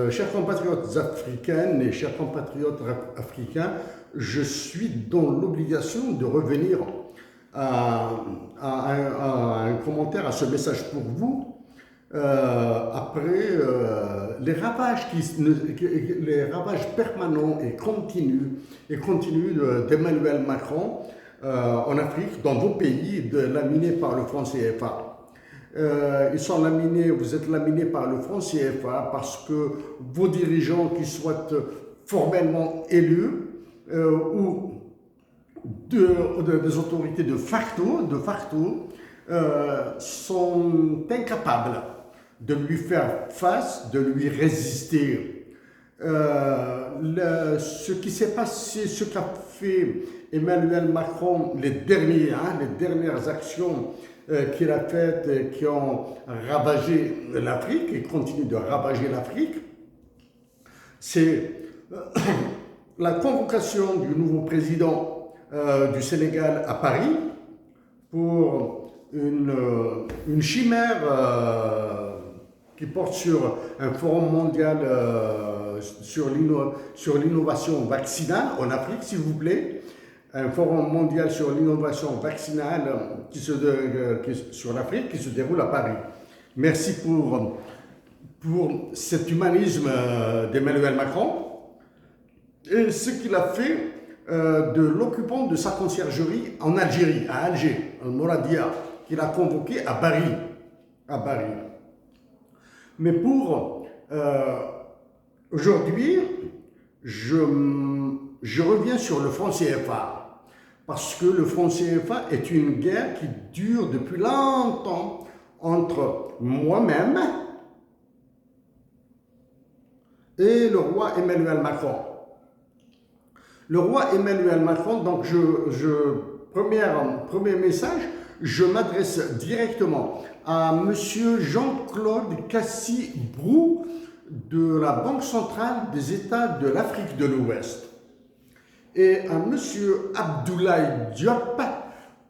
Chers compatriotes africaines et chers compatriotes africains, je suis dans l'obligation de revenir à un commentaire, à ce message pour vous, après les ravages permanents et continus d'Emmanuel Macron en Afrique, dans vos pays, laminés par le franc CFA. Vous êtes laminés par le franc CFA parce que vos dirigeants qui soient formellement élus ou des autorités de facto sont incapables de lui faire face, de lui résister. Ce qui s'est passé, ce qu'a fait Emmanuel Macron, les dernières actions qu'il a faites, qui ont ravagé l'Afrique et continuent de ravager l'Afrique, c'est la convocation du nouveau président du Sénégal à Paris pour une chimère qui porte sur un forum mondial sur l'innovation vaccinale en Afrique, s'il vous plaît. Un forum mondial sur l'innovation vaccinale sur l'Afrique qui se déroule à Paris. Merci pour cet humanisme d'Emmanuel Macron et ce qu'il a fait de l'occupant de sa conciergerie en Algérie, à Alger, en Mouradia, qu'il a convoqué à Paris. Mais pour aujourd'hui, je reviens sur le franc CFA. Parce que le franc CFA est une guerre qui dure depuis longtemps entre moi-même et le roi Emmanuel Macron. Le roi Emmanuel Macron, donc premier message, je m'adresse directement à monsieur Jean-Claude Cassis-Brou de la Banque centrale des États de l'Afrique de l'Ouest et à M. Abdoulaye Diop,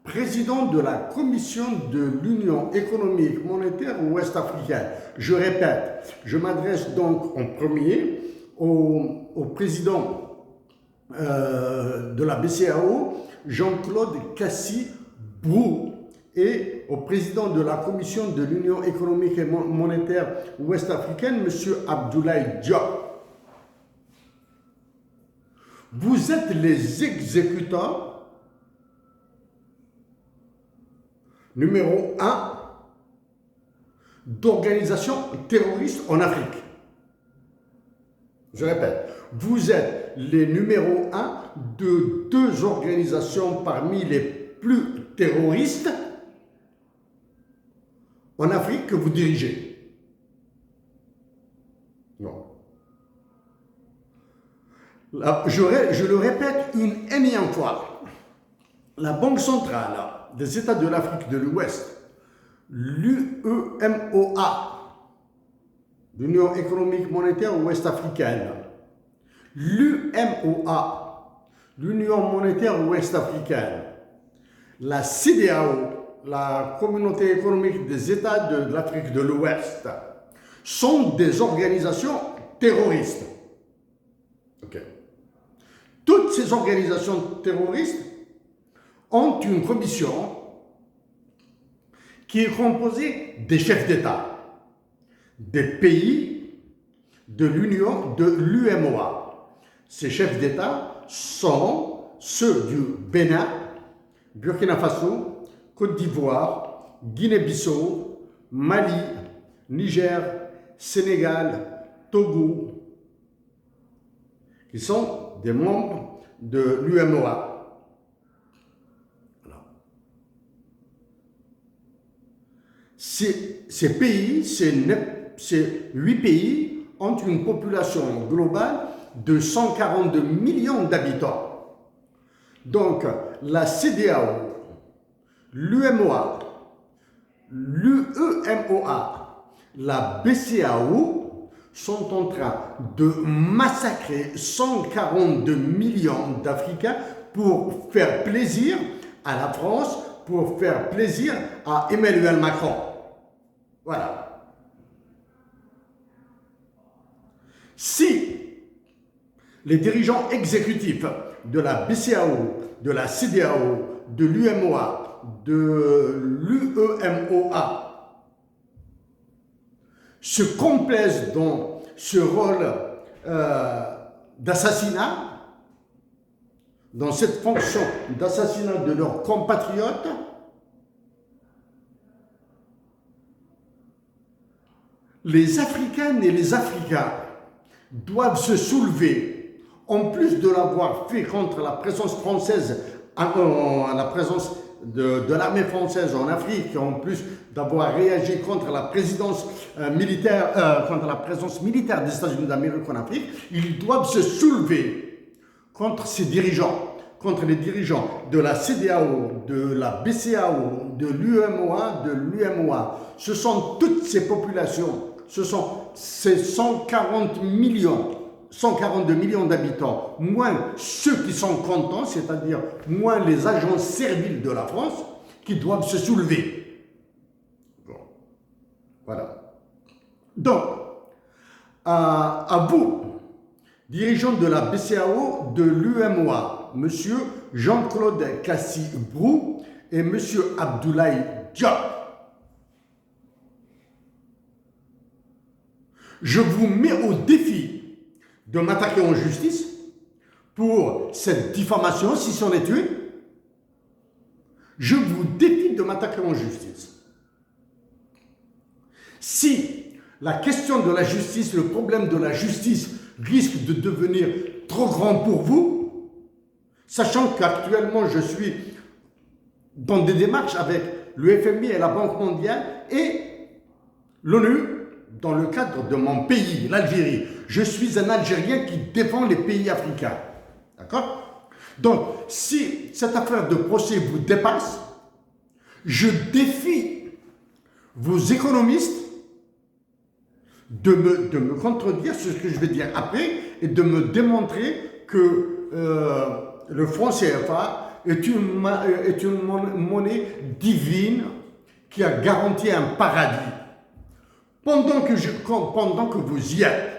président de la Commission de l'Union économique monétaire ouest-africaine. Je répète, je m'adresse donc en premier au président de la BCEAO, Jean-Claude Cassis-Brou, et au président de la Commission de l'Union économique et monétaire ouest-africaine, M. Abdoulaye Diop. Vous êtes les exécutants numéro 1 d'organisations terroristes en Afrique. Je répète, vous êtes les numéro 1 de 2 organisations parmi les plus terroristes en Afrique que vous dirigez. Non. Je le répète une énième fois, la Banque centrale des États de l'Afrique de l'Ouest, l'UEMOA, l'Union économique monétaire ouest-africaine, l'UMOA, l'Union monétaire ouest-africaine, la CEDEAO, la Communauté économique des États de l'Afrique de l'Ouest, sont des organisations terroristes. Ok. Toutes ces organisations terroristes ont une commission qui est composée des chefs d'État des pays de l'UMOA. Ces chefs d'État sont ceux du Bénin, Burkina Faso, Côte d'Ivoire, Guinée-Bissau, Mali, Niger, Sénégal, Togo, qui sont des membres de l'UMOA. Ces pays, ces 8 pays, ont une population globale de 142 millions d'habitants. Donc, la CEDEAO, l'UMOA, l'UEMOA, la BCEAO sont en train de massacrer 142 millions d'Africains pour faire plaisir à la France, pour faire plaisir à Emmanuel Macron. Voilà. Si les dirigeants exécutifs de la BCEAO, de la CEDEAO, de l'UMOA, de l'UEMOA se complaisent dans ce rôle d'assassinat, dans cette fonction d'assassinat de leurs compatriotes, les Africaines et les Africains doivent se soulever, en plus de l'avoir fait contre la présence française, la présence de l'armée française en Afrique, en plus d'avoir réagi contre la présidence militaire, contre la présence militaire des États-Unis d'Amérique en Afrique, ils doivent se soulever contre ces dirigeants, contre les dirigeants de la CEDEAO, de la BCEAO, de l'UMOA, de l'UMOA. Ce sont toutes ces populations, ce sont ces 142 millions d'habitants, moins ceux qui sont contents, c'est-à-dire moins les agents serviles de la France, qui doivent se soulever. Bon. Voilà. Donc, à vous, dirigeants de la BCEAO, de l'UMOA, M. Jean-Claude Kassi-Brou et M. Abdoulaye Diop, je vous mets au défi de m'attaquer en justice pour cette diffamation, si c'en est une. Je vous défie de m'attaquer en justice. Si la question de la justice, le problème de la justice risque de devenir trop grand pour vous, sachant qu'actuellement je suis dans des démarches avec le FMI et la Banque mondiale et l'ONU, dans le cadre de mon pays, l'Algérie. Je suis un Algérien qui défend les pays africains. D'accord? Donc, si cette affaire de procès vous dépasse, je défie vos économistes de me contredire sur ce que je vais dire après et de me démontrer que le franc CFA est une monnaie divine qui a garanti un paradis. Pendant que vous y êtes,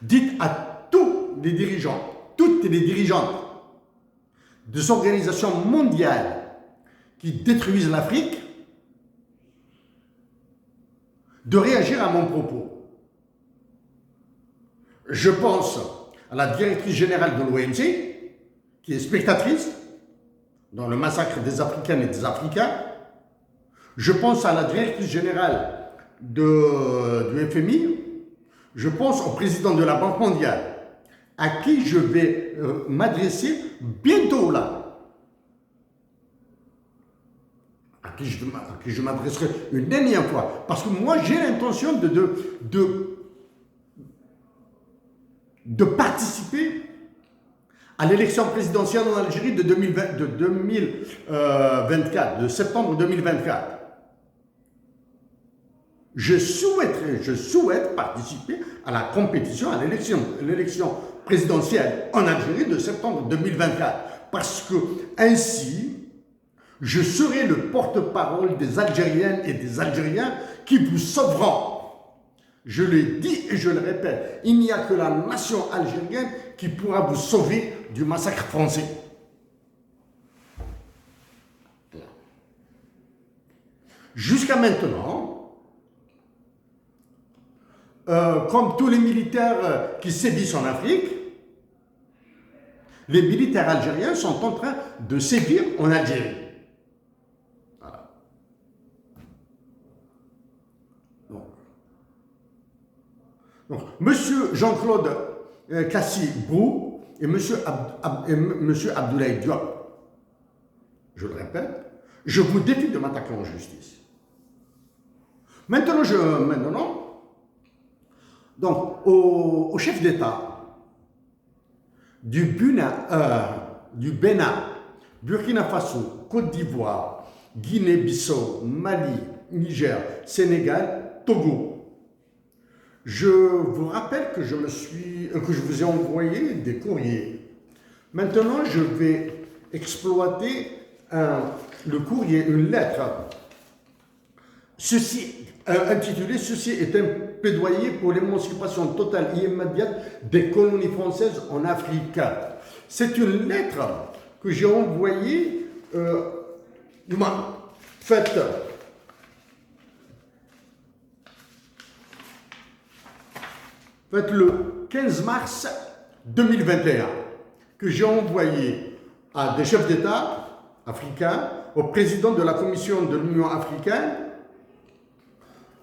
dites à tous les dirigeants, toutes les dirigeantes des organisations mondiales qui détruisent l'Afrique de réagir à mon propos. Je pense à la directrice générale de l'OMC, qui est spectatrice dans le massacre des Africaines et des Africains. Je pense à la directrice générale du FMI, je pense au président de la Banque mondiale, à qui je vais m'adresser bientôt là, à qui je m'adresserai une dernière fois, parce que moi j'ai l'intention de participer à l'élection présidentielle en Algérie de 2024, de septembre 2024. Je souhaite participer à la compétition, à l'élection présidentielle en Algérie de septembre 2024. Parce que ainsi, je serai le porte-parole des Algériennes et des Algériens qui vous sauveront. Je le dis et je le répète, il n'y a que la nation algérienne qui pourra vous sauver du massacre français. Jusqu'à maintenant, comme tous les militaires qui sévissent en Afrique, les militaires algériens sont en train de sévir en Algérie. Voilà. Donc, monsieur Jean-Claude Kassi-Brou et monsieur Abdoulaye Diop, je le répète, je vous défie de m'attaquer en justice. Maintenant, donc, au chef d'État du Bénin, Burkina Faso, Côte d'Ivoire, Guinée-Bissau, Mali, Niger, Sénégal, Togo. Je vous rappelle que je vous ai envoyé des courriers. Maintenant, je vais exploiter le courrier, une lettre intitulé « Ceci est un plaidoyer pour l'émancipation totale et immédiate des colonies françaises en Afrique ». C'est une lettre que j'ai envoyée, faite le 15 mars 2021, que j'ai envoyée à des chefs d'État africains, au président de la Commission de l'Union africaine,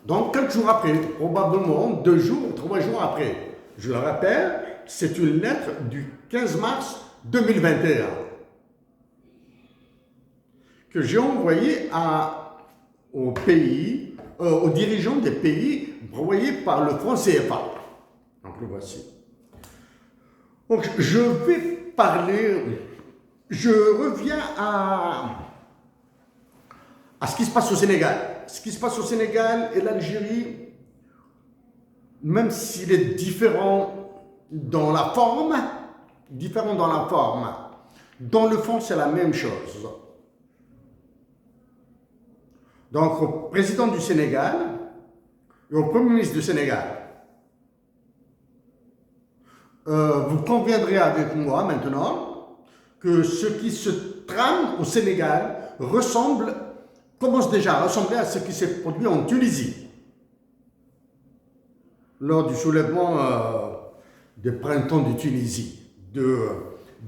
donc quelques jours après, probablement 2 jours, 3 jours après. Je le rappelle, c'est une lettre du 15 mars 2021 que j'ai envoyée aux pays, aux dirigeants des pays broyés par le franc CFA. Donc le voici. Donc je vais parler, je reviens à ce qui se passe au Sénégal. Ce qui se passe au Sénégal et l'Algérie, même s'il est différent dans la forme, dans le fond, c'est la même chose. Donc, au président du Sénégal et au Premier ministre du Sénégal, vous conviendrez avec moi maintenant que ce qui se trame au Sénégal commence déjà à ressembler à ce qui s'est produit en Tunisie lors du soulèvement des printemps de Tunisie, de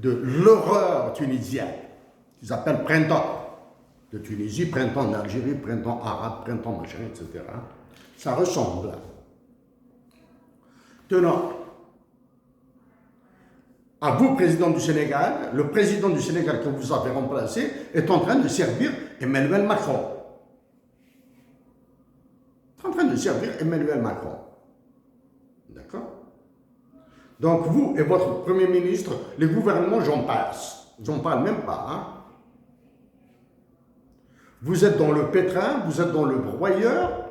l'horreur tunisienne, qu'ils appellent printemps de Tunisie, printemps d'Algérie, printemps arabe, printemps machin, etc. Ça ressemble. Tenant, à vous, président du Sénégal, le président du Sénégal que vous avez remplacé est en train de servir Emmanuel Macron. Est en train de servir Emmanuel Macron. D'accord? Donc vous et votre Premier ministre, les gouvernements, j'en passe. J'en parle même pas. Hein? Vous êtes dans le pétrin, vous êtes dans le broyeur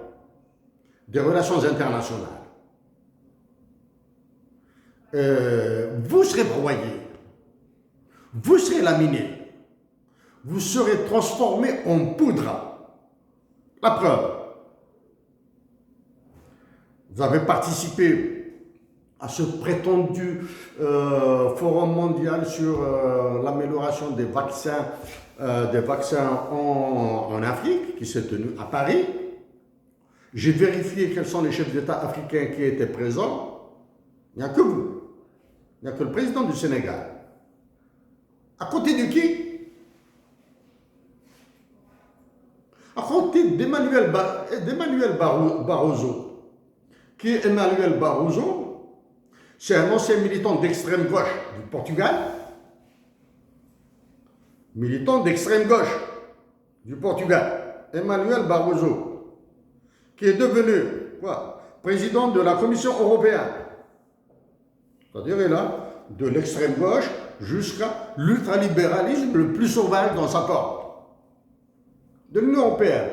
des relations internationales. Vous serez broyé, vous serez laminé, vous serez transformé en poudre. La preuve, vous avez participé à ce prétendu forum mondial sur l'amélioration des vaccins en Afrique, qui s'est tenu à Paris. J'ai vérifié quels sont les chefs d'État africains qui étaient présents. Il n'y a que vous. Il n'y a que le président du Sénégal. À côté de qui? À côté d'Emmanuel Barroso. Qui est Emmanuel Barroso? C'est un ancien militant d'extrême gauche du Portugal. Militant d'extrême gauche du Portugal. Emmanuel Barroso. Qui est devenu président de la Commission européenne. C'est-à-dire, il a de l'extrême gauche jusqu'à l'ultralibéralisme le plus sauvage dans sa forme. De l'Union européenne.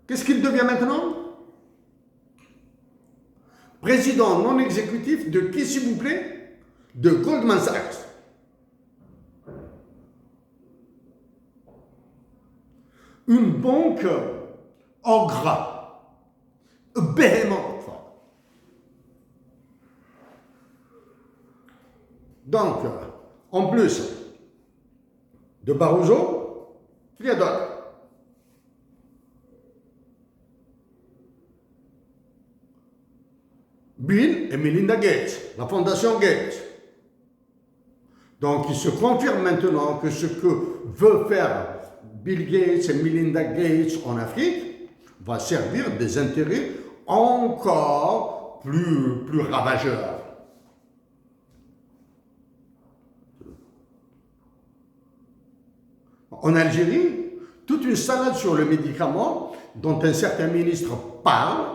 Qu'est-ce qu'il devient maintenant? Président non exécutif de qui, s'il vous plaît? De Goldman Sachs. Une banque ogre, béhémoth. Donc, en plus de Barroso, il y a d'autres. Bill et Melinda Gates, la fondation Gates. Donc, il se confirme maintenant que ce que veut faire Bill Gates et Melinda Gates en Afrique va servir des intérêts encore plus ravageurs. En Algérie, toute une salade sur le médicament dont un certain ministre parle.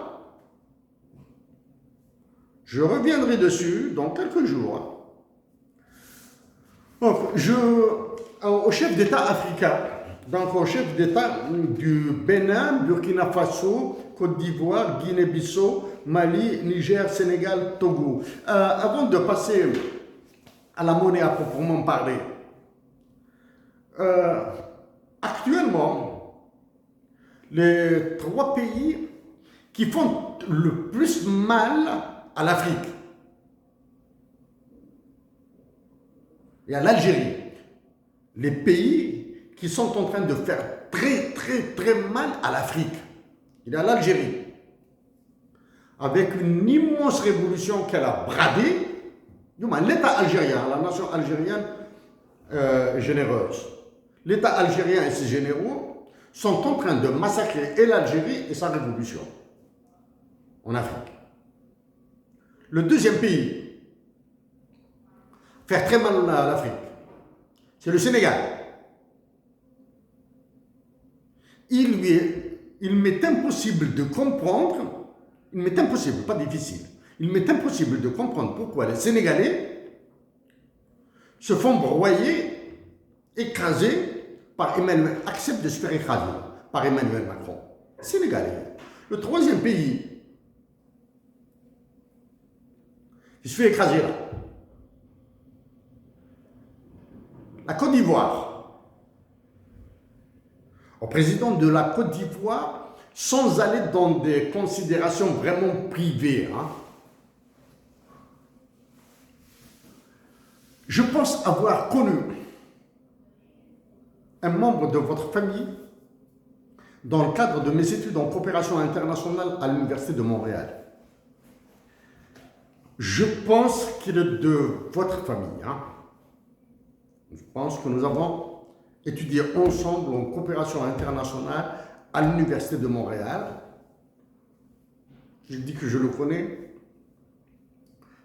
Je reviendrai dessus dans quelques jours. Donc, au chef d'État africain, donc au chef d'État du Bénin, Burkina Faso, Côte d'Ivoire, Guinée-Bissau, Mali, Niger, Sénégal, Togo. Avant de passer à la monnaie à proprement parler, actuellement, les trois pays qui font le plus mal à l'Afrique. Il y a l'Algérie. Les pays qui sont en train de faire très, très, très mal à l'Afrique. Il y a l'Algérie. Avec une immense révolution qu'elle a bradée, l'État algérien, la nation algérienne généreuse, l'État algérien et ses généraux sont en train de massacrer et l'Algérie et sa révolution en Afrique. Le deuxième pays, faire très mal à l'Afrique, c'est le Sénégal. Il m'est impossible de comprendre. Il m'est impossible, pas difficile, il m'est impossible de comprendre pourquoi les Sénégalais se font broyer, écraser par Emmanuel, acceptent de se faire écraser par Emmanuel Macron. Sénégalais. Le troisième pays, il se fait écraser là. La Côte d'Ivoire. Au président de la Côte d'Ivoire, sans aller dans des considérations vraiment privées, je pense avoir connu un membre de votre famille dans le cadre de mes études en coopération internationale à l'Université de Montréal. Je pense qu'il est de votre famille. Je pense que nous avons étudié ensemble en coopération internationale à l'Université de Montréal. Je dis que je le connais.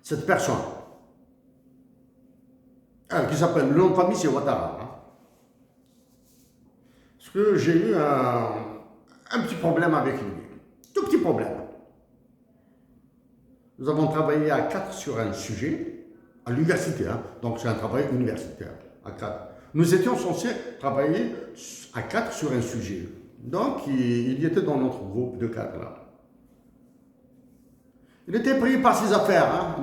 Cette personne, qui s'appelle, le nom de famille, c'est Ouattara. Parce que j'ai eu un petit problème avec lui. Tout petit problème. Nous avons travaillé à 4 sur un sujet, à l'université, donc c'est un travail universitaire, à 4. Nous étions censés travailler à 4 sur un sujet. Donc, il était dans notre groupe de 4 là. Il était pris par ses affaires,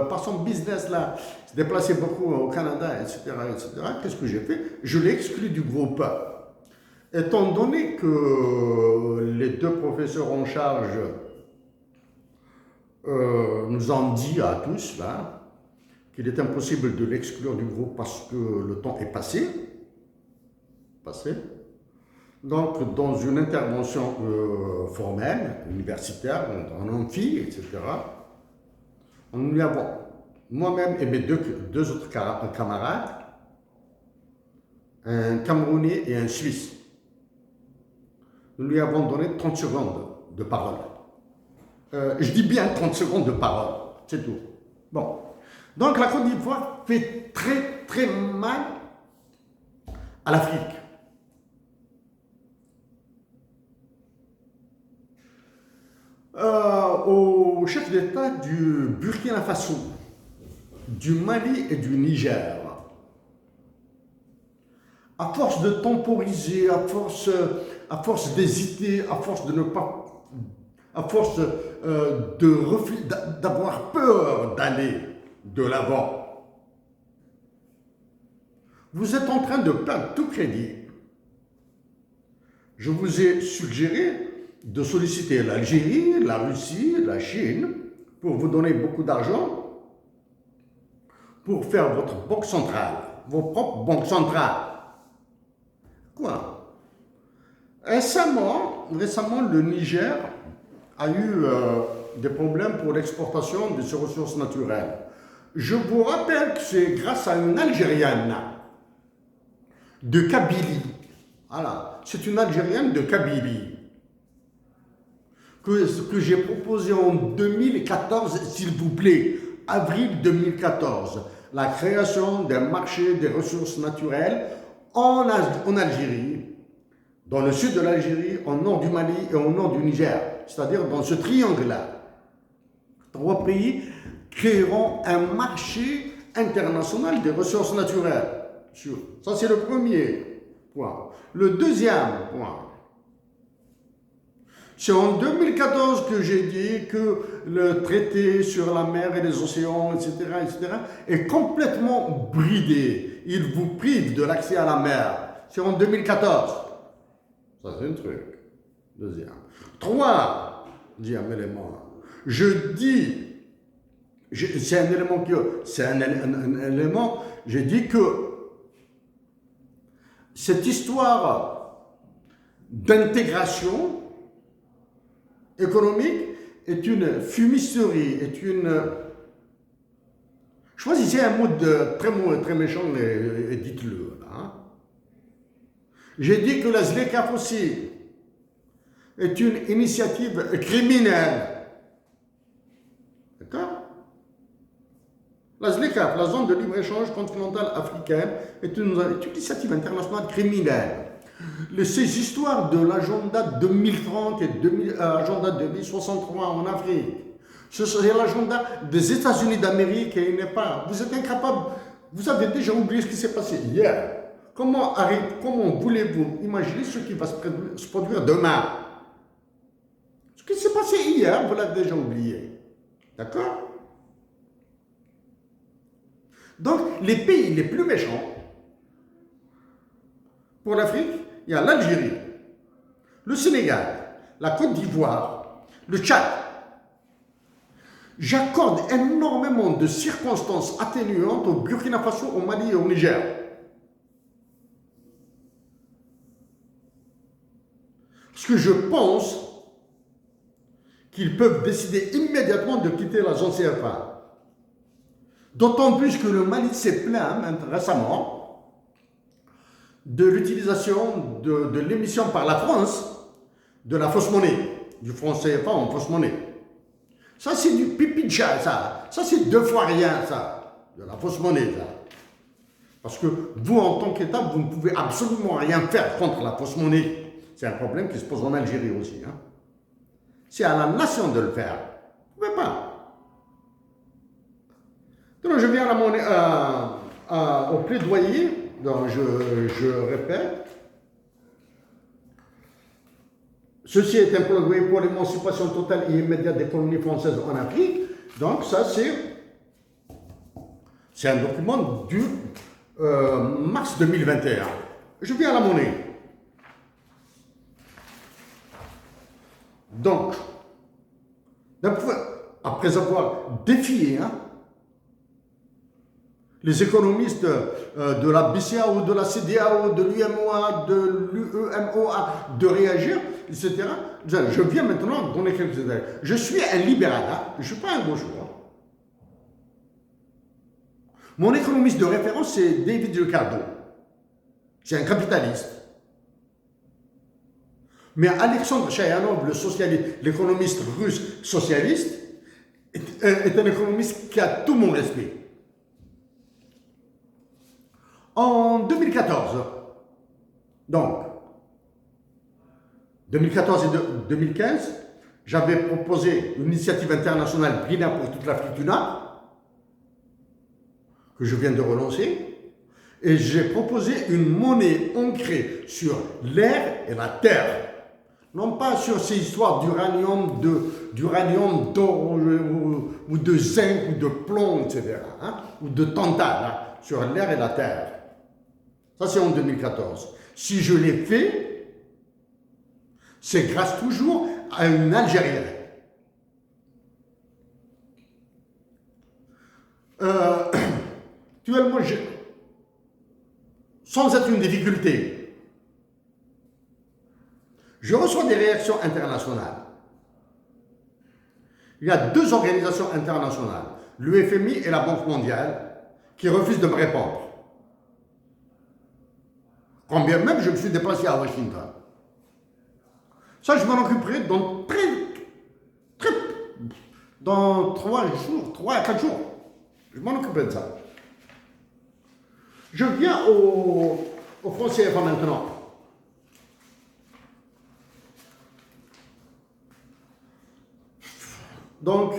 par son business là. Il se déplaçait beaucoup au Canada, etc. etc. Qu'est-ce que j'ai fait? Je l'ai exclu du groupe. Étant donné que les 2 professeurs en charge nous ont dit à tous là qu'il est impossible de l'exclure du groupe parce que le temps est passé. Donc, dans une intervention formelle, universitaire, en amphi, etc., nous lui avons, moi-même et mes deux autres camarades, un Camerounais et un Suisse, nous lui avons donné 30 secondes de parole. Je dis bien 30 secondes de parole, c'est tout. Bon. Donc, la Côte d'Ivoire fait très, très mal à l'Afrique. Au chef d'État du Burkina Faso, du Mali et du Niger. À force de temporiser, à force d'hésiter, à force de ne pas, à force d'avoir peur d'aller de l'avant, vous êtes en train de perdre tout crédit. Je vous ai suggéré de solliciter l'Algérie, la Russie, la Chine, pour vous donner beaucoup d'argent, pour faire votre banque centrale, vos propres banques centrales. Quoi? Récemment, le Niger a eu des problèmes pour l'exportation de ses ressources naturelles. Je vous rappelle que c'est grâce à une Algérienne de Kabylie. Voilà, c'est une Algérienne de Kabylie que j'ai proposé en 2014, s'il vous plaît, avril 2014, la création d'un marché des ressources naturelles en Algérie, dans le sud de l'Algérie, au nord du Mali et au nord du Niger, c'est-à-dire dans ce triangle-là. 3 pays créeront un marché international des ressources naturelles. Ça, c'est le premier point. Le deuxième point, c'est en 2014 que j'ai dit que le traité sur la mer et les océans, etc., est complètement bridé. Il vous prive de l'accès à la mer. C'est en 2014. Ça, c'est un truc. Deuxième. Deuxième élément. C'est un élément un élément, j'ai dit que cette histoire d'intégration économique est une fumisterie, choisissez un mot très méchant et dites-le. Hein. J'ai dit que la ZLECAf aussi est une initiative criminelle. D'accord? La ZLECAf, la zone de libre-échange continentale africaine, est une initiative internationale criminelle. Ces histoires de l'agenda 2030 et l'agenda 2063 en Afrique, c'est l'agenda des États-Unis d'Amérique et il n'est pas. Vous êtes incapable, vous avez déjà oublié ce qui s'est passé hier. Comment voulez-vous imaginer ce qui va se produire demain? Ce qui s'est passé hier, vous l'avez déjà oublié. D'accord? Donc, les pays les plus méchants pour l'Afrique, il y a l'Algérie, le Sénégal, la Côte d'Ivoire, le Tchad. J'accorde énormément de circonstances atténuantes au Burkina Faso, au Mali et au Niger. Parce que je pense qu'ils peuvent décider immédiatement de quitter la zone CFA. D'autant plus que le Mali s'est plaint récemment de l'utilisation de l'émission par la France de la fausse monnaie, du franc CFA en fausse monnaie. Ça, c'est du pipi de chat, ça. Ça, c'est 2 fois rien, ça. De la fausse monnaie, ça. Parce que vous, en tant qu'État, vous ne pouvez absolument rien faire contre la fausse monnaie. C'est un problème qui se pose en Algérie aussi. Hein. C'est à la nation de le faire. Vous ne pouvez pas. Donc, je viens au plaidoyer. Donc, je répète. Ceci est un plaidoyer pour l'émancipation totale et immédiate des colonies françaises en Afrique. Donc, ça, c'est un document du mars 2021. Je viens à la monnaie. Donc, après avoir défié les économistes de la BCAO, de la CEDEAO, de l'UMOA, de l'UEMOA, de réagir, etc. Je viens maintenant donner quelques détails. Je suis un libéral, je ne suis pas un gauchos. Mon économiste de référence, c'est David Ricardo. C'est un capitaliste. Mais Alexandre Chayanov, l'économiste russe socialiste, est un économiste qui a tout mon respect. En 2014, donc, 2014 et 2015, j'avais proposé une initiative internationale BRINA pour toute l'Afrique du Nord, que je viens de relancer, et j'ai proposé une monnaie ancrée sur l'air et la terre. Non pas sur ces histoires d'uranium, d'or ou de zinc ou de plomb, etc. Ou de tantal, sur l'air et la terre. Ça, c'est en 2014. Si je l'ai fait, c'est grâce toujours à une Algérienne. Actuellement, sans être une difficulté, je reçois des réactions internationales. Il y a 2 organisations internationales, l'UFMI et la Banque mondiale, qui refusent de me répondre. Quand bien même je me suis déplacé à Washington. Ça, je m'en occuperai dans 3 jours, 3 à 4 jours. Je m'en occuperai de ça. Je viens au franc CFA maintenant. Donc,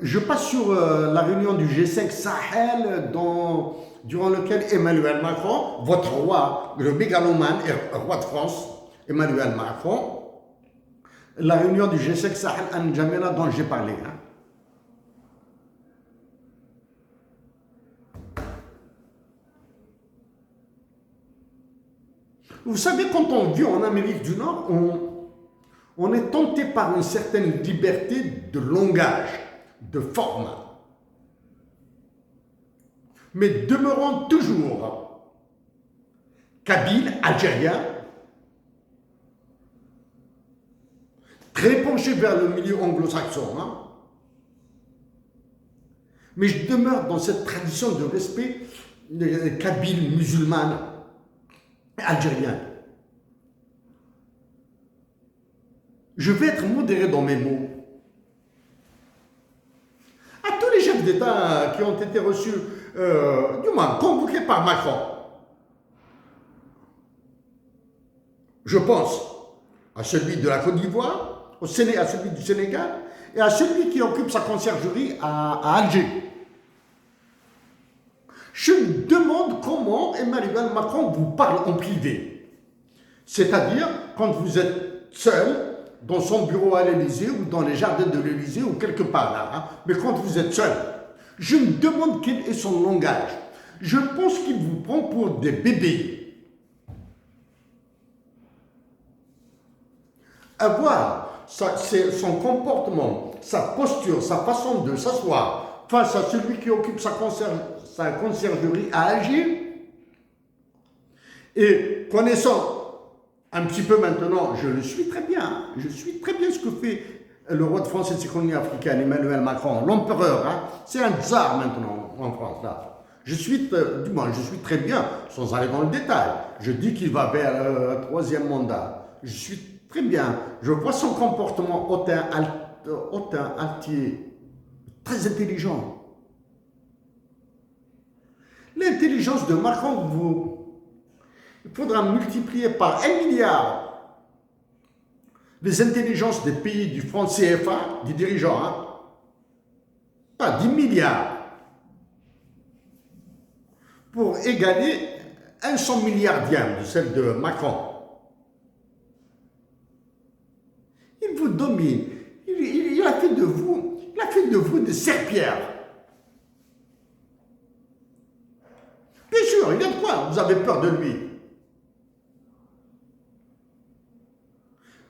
je passe sur la réunion du G5 Sahel durant lequel Emmanuel Macron, votre roi, le mégalomane et roi de France, Emmanuel Macron, la réunion du G5 Sahel à N'Djamena dont j'ai parlé. Vous savez, quand on vit en Amérique du Nord, on est tenté par une certaine liberté de langage, de forme, mais demeurant toujours kabyle, algérien, très penché vers le milieu anglo-saxon, hein. Mais je demeure dans cette tradition de respect kabyle, musulmane, algérienne. Je vais être modéré dans mes mots. À tous les chefs d'État qui ont été reçus, du moins convoqués par Macron, je pense à celui de la Côte d'Ivoire, à celui du Sénégal et à celui qui occupe sa conciergerie à Alger. Je me demande comment Emmanuel Macron vous parle en privé. C'est-à-dire quand vous êtes seul dans son bureau à l'Élysée ou dans les jardins de l'Élysée ou quelque part là. Hein, mais quand vous êtes seul, je me demande quel est son langage. Je pense qu'il vous prend pour des bébés. Avoir son comportement, sa posture, sa façon de s'asseoir face à celui qui occupe sa conciergerie à Alger, et connaissant un petit peu maintenant, je le suis très bien, je suis très bien ce que fait le roi de France et de ses colonies africaines, Emmanuel Macron, l'empereur, hein, c'est un tsar maintenant en France, là. Je suis très bien, sans aller dans le détail, je dis qu'il va vers un troisième mandat, je suis très bien, je vois son comportement hautain, altier, très intelligent. L'intelligence de Macron, il faudra multiplier par 1 milliard les intelligences des pays du franc CFA, des dirigeants, hein, pas 10 milliards, pour égaler un 100 milliardième de celle de Macron. Il vous domine, il a fait de vous des serpillères. Bien sûr, il y a de quoi, vous avez peur de lui.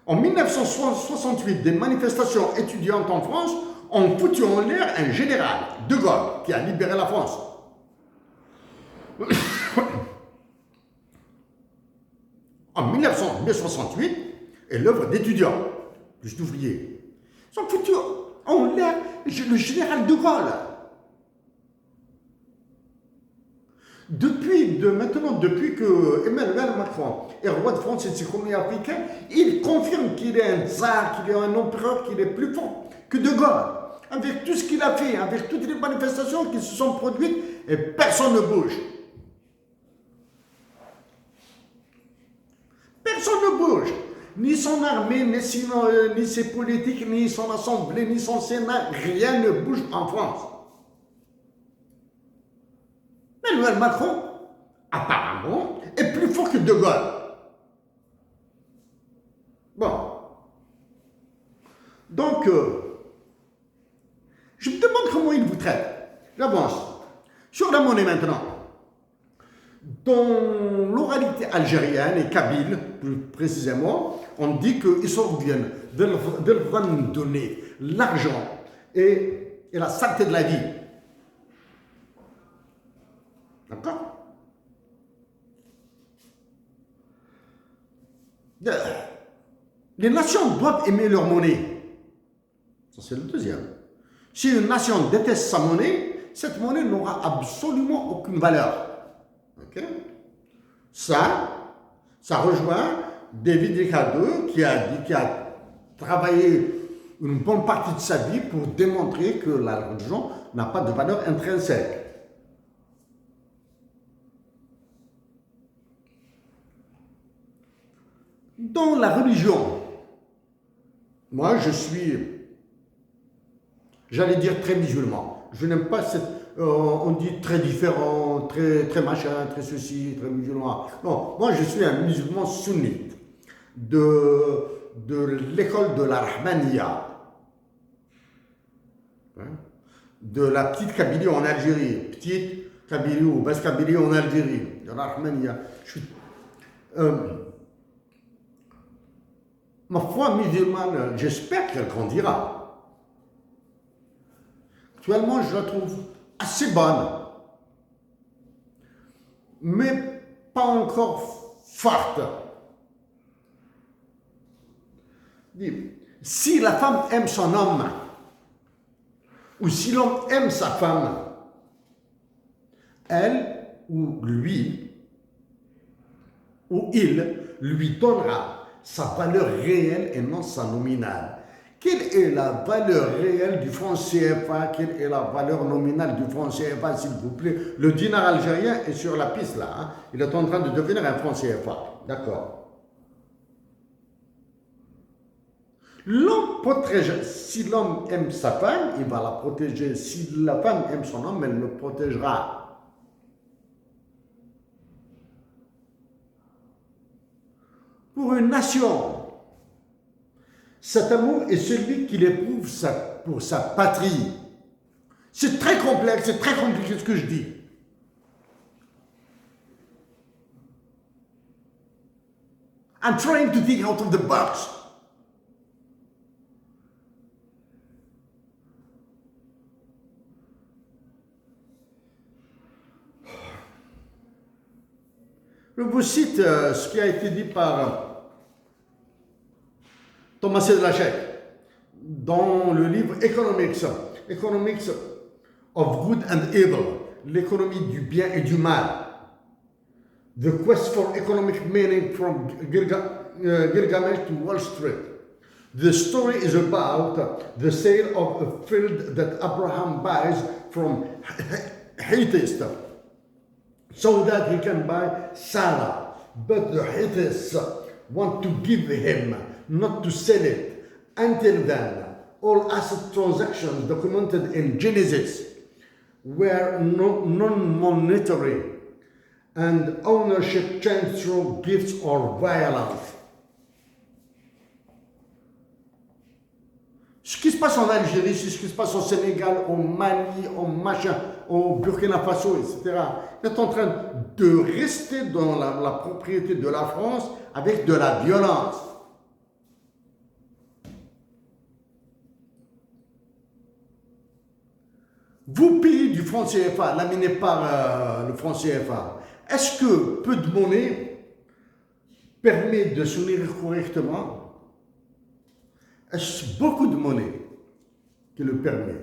En 1968, des manifestations étudiantes en France ont foutu en l'air un général, De Gaulle, qui a libéré la France. En 1968, est l'œuvre d'étudiants, plus d'ouvriers. Ils ont foutu en l'air le général De Gaulle. Depuis que Emmanuel Macron est roi de France et de ses colonies africaines, il confirme qu'il est un tsar, qu'il est un empereur, qu'il est plus fort que De Gaulle. Avec tout ce qu'il a fait, avec toutes les manifestations qui se sont produites, et personne ne bouge. Personne ne bouge. Ni son armée, ni ses politiques, ni son assemblée, ni son sénat, rien ne bouge en France. Emmanuel Macron, apparemment, est plus fort que De Gaulle. Bon. Donc, je me demande comment il vous traite. J'avance. Sur la monnaie maintenant. Dans l'oralité algérienne et kabyle, plus précisément, on dit qu'ils surviennent de nous donner l'argent et la saleté de la vie. D'accord? Les nations doivent aimer leur monnaie. Ça, c'est le deuxième. Si une nation déteste sa monnaie, cette monnaie n'aura absolument aucune valeur. Okay? Ça rejoint David Ricardo qui a travaillé une bonne partie de sa vie pour démontrer que la religion n'a pas de valeur intrinsèque. Dans la religion, moi je suis, j'allais dire très musulman. Je n'aime pas cette, on dit très différent, très machin, très ceci, très musulman. Non, moi je suis un musulman sunnite de l'école de la Rahmaniya, de la petite Kabylie en Algérie, petite Kabylie ou basse Kabylie en Algérie, de la Rahmaniya. ma foi musulmane, j'espère qu'elle grandira. Actuellement, je la trouve assez bonne, mais pas encore forte. Si la femme aime son homme, ou si l'homme aime sa femme, elle ou lui, ou il, lui donnera sa valeur réelle et non sa nominale. Quelle est la valeur réelle du franc CFA? Quelle est la valeur nominale du franc CFA, s'il vous plaît? Le dinar algérien est sur la piste là. Hein? Il est en train de devenir un franc CFA. D'accord. L'homme protège. Si l'homme aime sa femme, il va la protéger. Si la femme aime son homme, elle le protégera. Pour une nation, cet amour est celui qu'il éprouve pour sa patrie. C'est très complexe, c'est très compliqué ce que je dis. I'm trying to think out of the box. Je vous cite ce qui a été dit par Thomas Sedlacek dans le livre Economics of Good and Evil, l'économie du bien et du mal. The quest for economic meaning from Gilgamesh to Wall Street. The story is about the sale of a field that Abraham buys from Hittites so that he can buy Sarah. But the Hittites want to give him, not to sell it. Until then, all asset transactions documented in Genesis were non-monetary and ownership changed through gifts or violence. Ce qui se passe en Algérie, c'est ce qui se passe au Sénégal, au Mali, au Burkina Faso, etc. Il est en train de rester dans la propriété de la France avec de la violence. Vous payez du franc CFA, laminé par le franc CFA. Est-ce que peu de monnaie permet de se nourrir correctement? Est-ce beaucoup de monnaie qui le permet?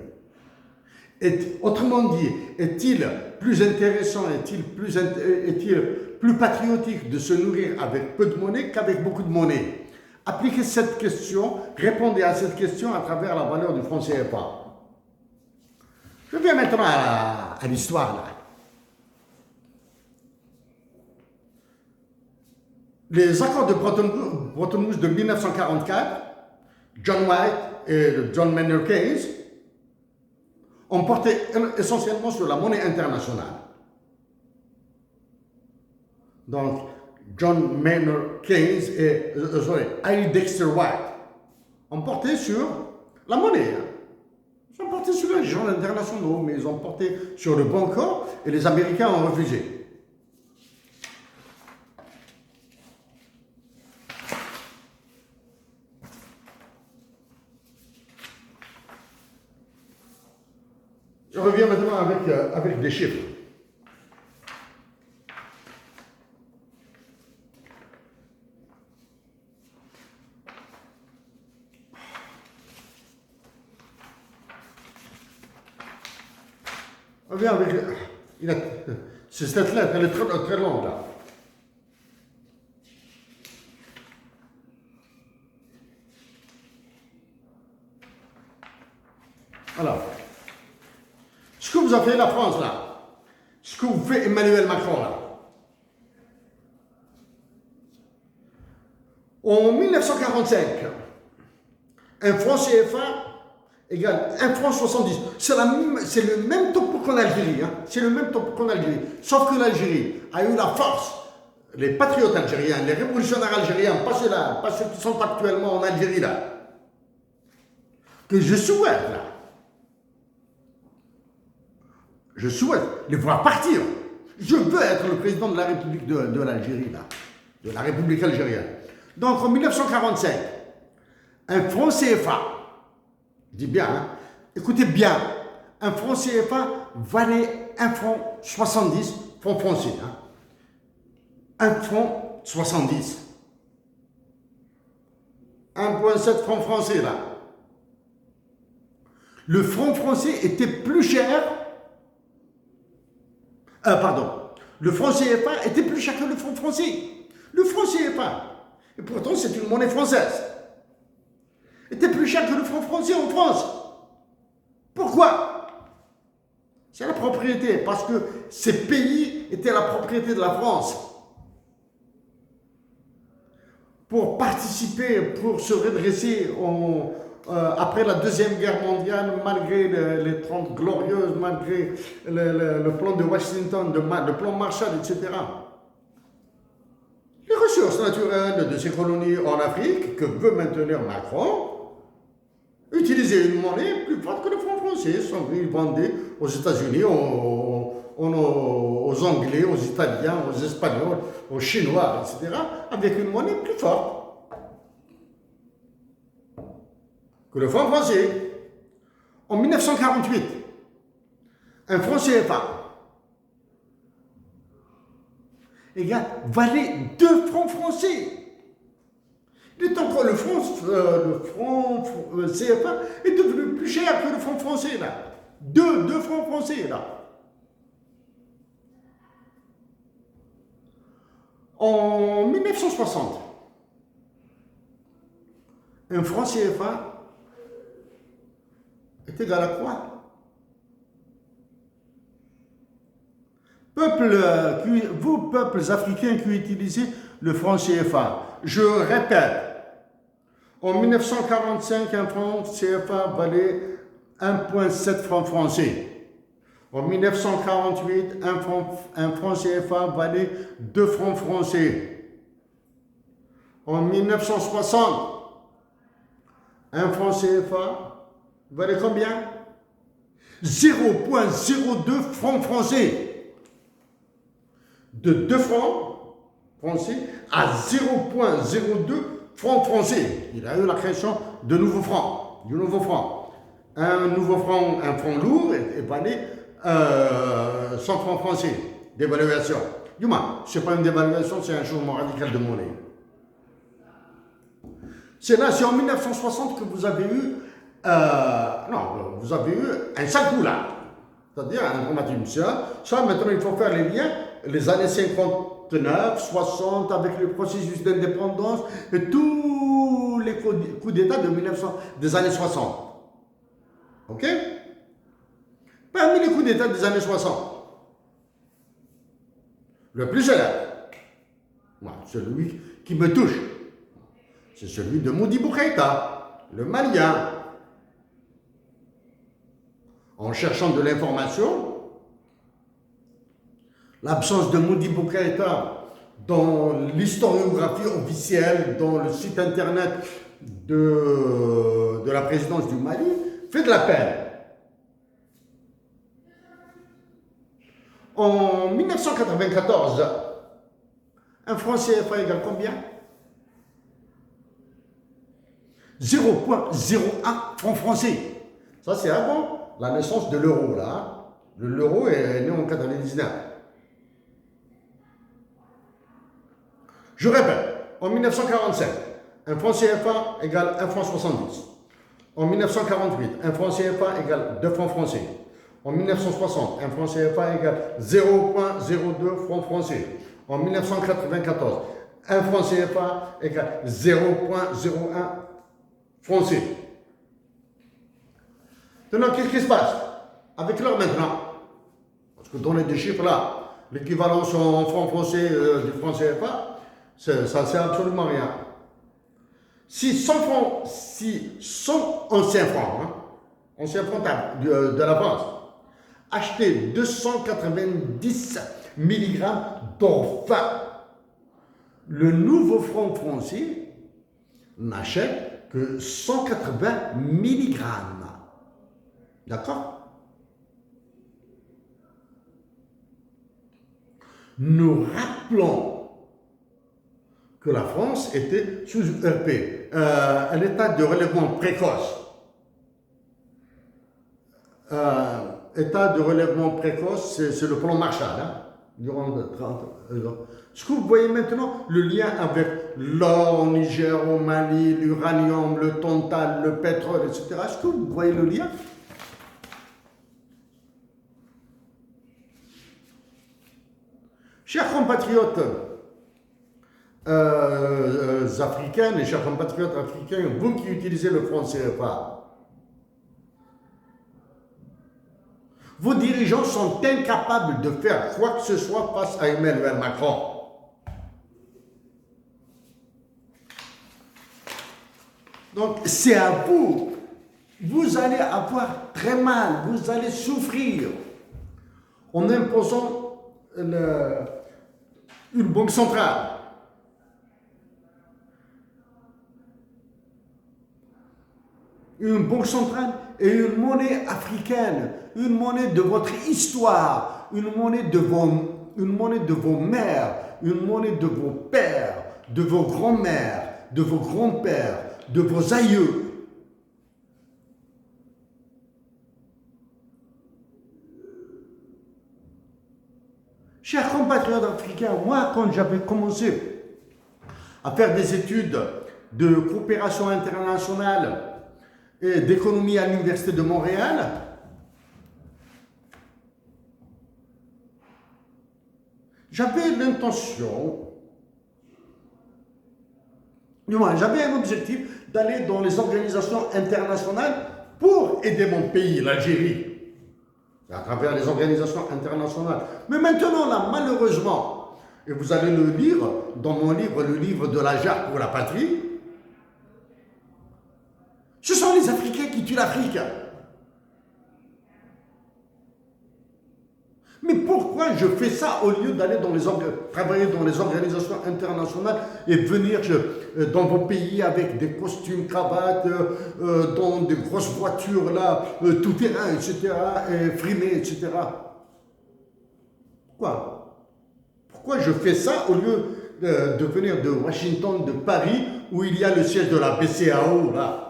Autrement dit, est-il plus intéressant, est-il plus patriotique de se nourrir avec peu de monnaie qu'avec beaucoup de monnaie? Appliquez cette question, répondez à cette question à travers la valeur du franc CFA. Je viens maintenant à l'histoire là. Les accords de Bretton Woods de 1944, John White et John Maynard Keynes ont porté essentiellement sur la monnaie internationale. Donc, John Maynard Keynes et Harry Dexter White ont porté sur la monnaie. Ils ont porté sur les échanges internationaux, mais ils ont porté sur le bon corps et les Américains ont refusé. Je reviens maintenant avec des chiffres. Je reviens avec... C'est cette lettre, elle est très, très longue là. Alors, ce que vous a fait la France là, ce que vous fait Emmanuel Macron là. En 1945, un franc CFA égale 1 franc 70. C'est le même taux qu'en Algérie. Hein. C'est le même taux qu'en Algérie. Sauf que l'Algérie a eu la force, les patriotes algériens, les révolutionnaires algériens, pas ceux qui sont actuellement en Algérie là, que je souhaite là. Je souhaite les voir partir. Je veux être le président de la République de l'Algérie, là, de la République algérienne. Donc en 1945, Un franc CFA, je dis bien, hein, écoutez bien, un franc CFA valait 1 franc 70 francs français. Hein. 1 franc 70. 1,7 francs français là. Le franc français était plus cher. Pardon. Le franc CFA était plus cher que le franc français. Le franc CFA. Et pourtant, c'est une monnaie française. Était plus cher que le franc français en France. Pourquoi? C'est la propriété. Parce que ces pays étaient la propriété de la France. Pour participer, pour se redresser après la Deuxième Guerre mondiale, malgré les 30 glorieuses, malgré le plan de Washington, le plan Marshall, etc. Les ressources naturelles de ces colonies en Afrique, que veut maintenir Macron, utiliser une monnaie plus forte que le franc français, sans qu'ils vendaient aux États-Unis, aux Anglais, aux Italiens, aux Espagnols, aux Chinois, etc., avec une monnaie plus forte que le franc français. En 1948, un franc CFA valait 2 francs français. Il est encore le franc CFA est devenu plus cher que le franc français là. 2 francs français là. En 1960, un franc CFA est égal à quoi? Vous, peuples africains qui utilisez le franc CFA, je répète, en 1945, un franc CFA valait 1,7 francs français. En 1948, un franc CFA valait 2 francs français. En 1960, un franc CFA valait combien? 0,02 francs français. De 2 francs français à 0,02 francs français. Il a eu la création de nouveaux francs, du nouveau franc. Un nouveau franc, un franc lourd, et valait 100 francs français d'évaluation. Du moins, ce n'est pas une dévaluation, c'est un changement radical de monnaie. C'est en 1960 que vous avez eu, vous avez eu un sale coup là. C'est-à-dire un traumatisme. Ça, maintenant, il faut faire les liens, les années 59, 60, avec le processus d'indépendance et tous les coups d'État des années 60. OK? Parmi les coups d'État des années 60, le plus célèbre, celui qui me touche, c'est celui de Modibo Keïta, le Malien. En cherchant de l'information, l'absence de Modibo Keïta dans l'historiographie officielle, dans le site internet de la présidence du Mali, fait de la peine. En 1994, un franc CFA égale combien? 0,01 francs français. Ça, c'est avant la naissance de l'euro, là. L'euro est né en 1999. Je répète, en 1945, un franc CFA égale 1 franc 70. En 1948, un franc CFA égale 2 francs français. En 1960, un franc CFA égale 0,02 francs français. En 1994, un franc CFA égale 0,01 français. Maintenant, qu'est-ce qui se passe avec l'heure maintenant? Parce que dans les deux chiffres là, l'équivalence en francs français du franc CFA, ça ne sert absolument à rien. Si 100 anciens francs, anciens francs de la France, achetaient 290 mg d'or fin, le nouveau franc français n'achète que 180 mg. D'accord? Nous rappelons que la France était sous URP. un état de relèvement précoce. État de relèvement précoce, c'est le plan Marshall, hein, durant 30 ans. Est-ce que vous voyez maintenant le lien avec l'or au Niger, au Mali, l'uranium, le tantal, le pétrole, etc. Est-ce que vous voyez le lien? Chers compatriotes africains et chers compatriotes africains, vous qui utilisez le franc CFA, vos dirigeants sont incapables de faire quoi que ce soit face à Emmanuel Macron. Donc, c'est à vous. Vous allez avoir très mal, vous allez souffrir en imposant une banque centrale. Une banque centrale et une monnaie africaine, une monnaie de votre histoire, une monnaie de vos mères, une monnaie de vos pères, de vos grands-mères, de vos grands-pères, de vos aïeux. Chers compatriotes africains, moi, quand j'avais commencé à faire des études de coopération internationale et d'économie à l'Université de Montréal, j'avais l'intention, j'avais un objectif d'aller dans les organisations internationales pour aider mon pays, l'Algérie, à travers les organisations internationales. Mais maintenant, là, malheureusement, et vous allez le lire dans mon livre, le livre de la jarre pour la patrie, ce sont les Africains qui tuent l'Afrique. Mais pourquoi je fais ça au lieu d'aller travailler dans les organisations internationales et venir dans vos pays avec des costumes, cravates, dans des grosses voitures, là, tout terrain, etc., et frimés, etc. Pourquoi je fais ça au lieu de venir de Washington, de Paris, où il y a le siège de la BCAO, là?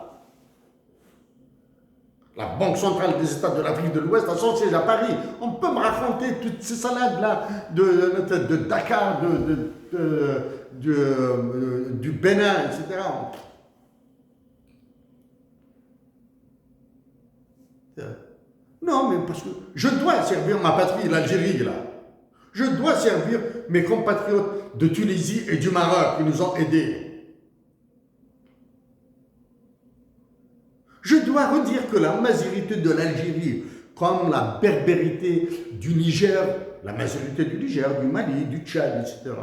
La Banque centrale des États de l'Afrique de l'Ouest a son siège à Paris. On peut me raconter toutes ces salades-là de Dakar, du Bénin, etc. Non, mais parce que je dois servir ma patrie, l'Algérie, là. Je dois servir mes compatriotes de Tunisie et du Maroc qui nous ont aidés. Je dois redire que la majorité de l'Algérie, comme la berbérité du Niger, la majorité du Niger, du Mali, du Tchad, etc.,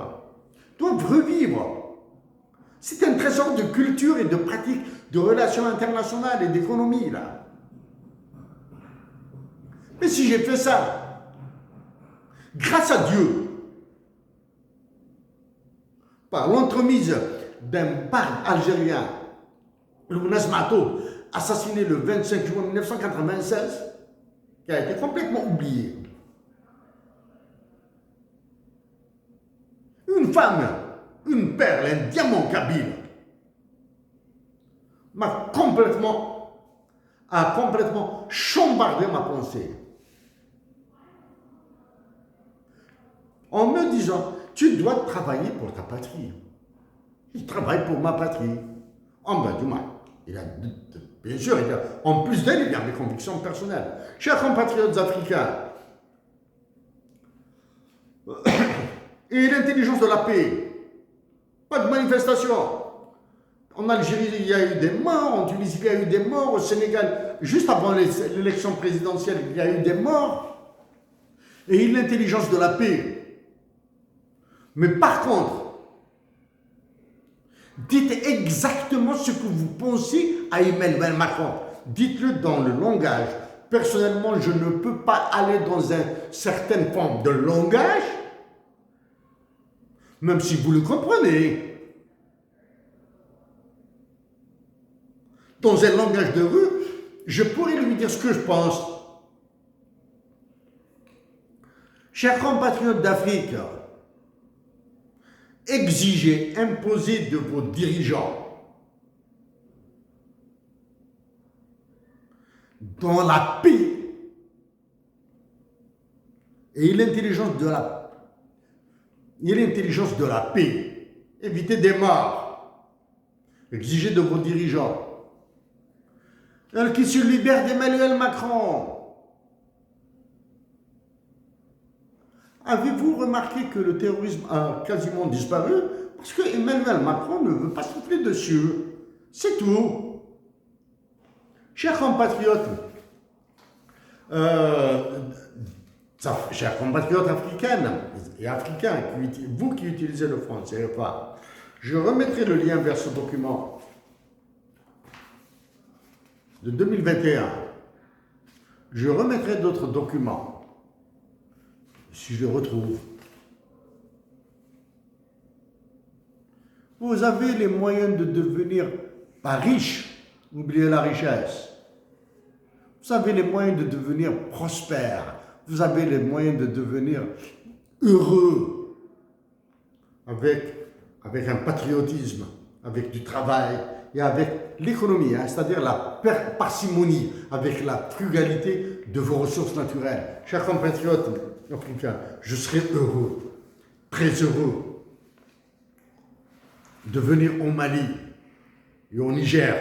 doivent revivre. C'est un trésor de culture et de pratique, de relations internationales et d'économie, là. Mais si j'ai fait ça, grâce à Dieu, par l'entremise d'un parc algérien, le Nazmato, assassiné le 25 juin 1996, qui a été complètement oublié. Une femme, une perle, un diamant kabyle, a complètement chambardé ma pensée. En me disant, tu dois travailler pour ta patrie. Je travaille pour ma patrie. En bas du mal. Bien sûr, en plus d'elle, il y a mes convictions personnelles. Chers compatriotes africains, et l'intelligence de la paix, pas de manifestation. En Algérie, il y a eu des morts, en Tunisie, il y a eu des morts, au Sénégal, juste avant l'élection présidentielle, il y a eu des morts. Et l'intelligence de la paix. Mais par contre, dites exactement ce que vous pensez à Emmanuel Macron. Dites-le dans le langage. Personnellement, je ne peux pas aller dans une certaine forme de langage, même si vous le comprenez. Dans un langage de rue, je pourrais lui dire ce que je pense. Chers compatriotes d'Afrique, exigez, imposez de vos dirigeants dans la paix et l'intelligence de la paix. Évitez des morts. Exigez de vos dirigeants qui se libèrent d'Emmanuel Macron. Avez-vous remarqué que le terrorisme a quasiment disparu parce que Emmanuel Macron ne veut pas souffler dessus? C'est tout. Chers compatriotes, chers compatriotes africaines et africains, vous qui utilisez le franc CFA, je remettrai le lien vers ce document de 2021. Je remettrai d'autres documents, si je les retrouve. Vous avez les moyens de devenir pas riche, oubliez la richesse. Vous avez les moyens de devenir prospère. Vous avez les moyens de devenir heureux avec un patriotisme, avec du travail et avec l'économie, c'est-à-dire la parcimonie, avec la frugalité de vos ressources naturelles. Chers compatriotes africains, je serai heureux, très heureux de venir au Mali et au Niger,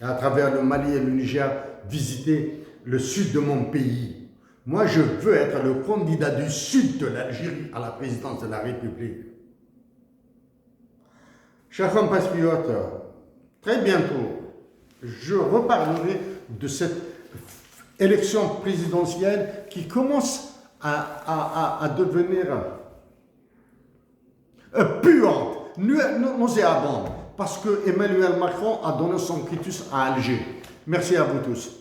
et à travers le Mali et le Niger, visiter le sud de mon pays. Moi, je veux être le candidat du sud de l'Algérie à la présidence de la République. Chers compatriotes, très bientôt, je reparlerai de cette élection présidentielle qui commence à devenir puante, nauséabonde, parce que Emmanuel Macron a donné son quitus à Alger. Merci à vous tous.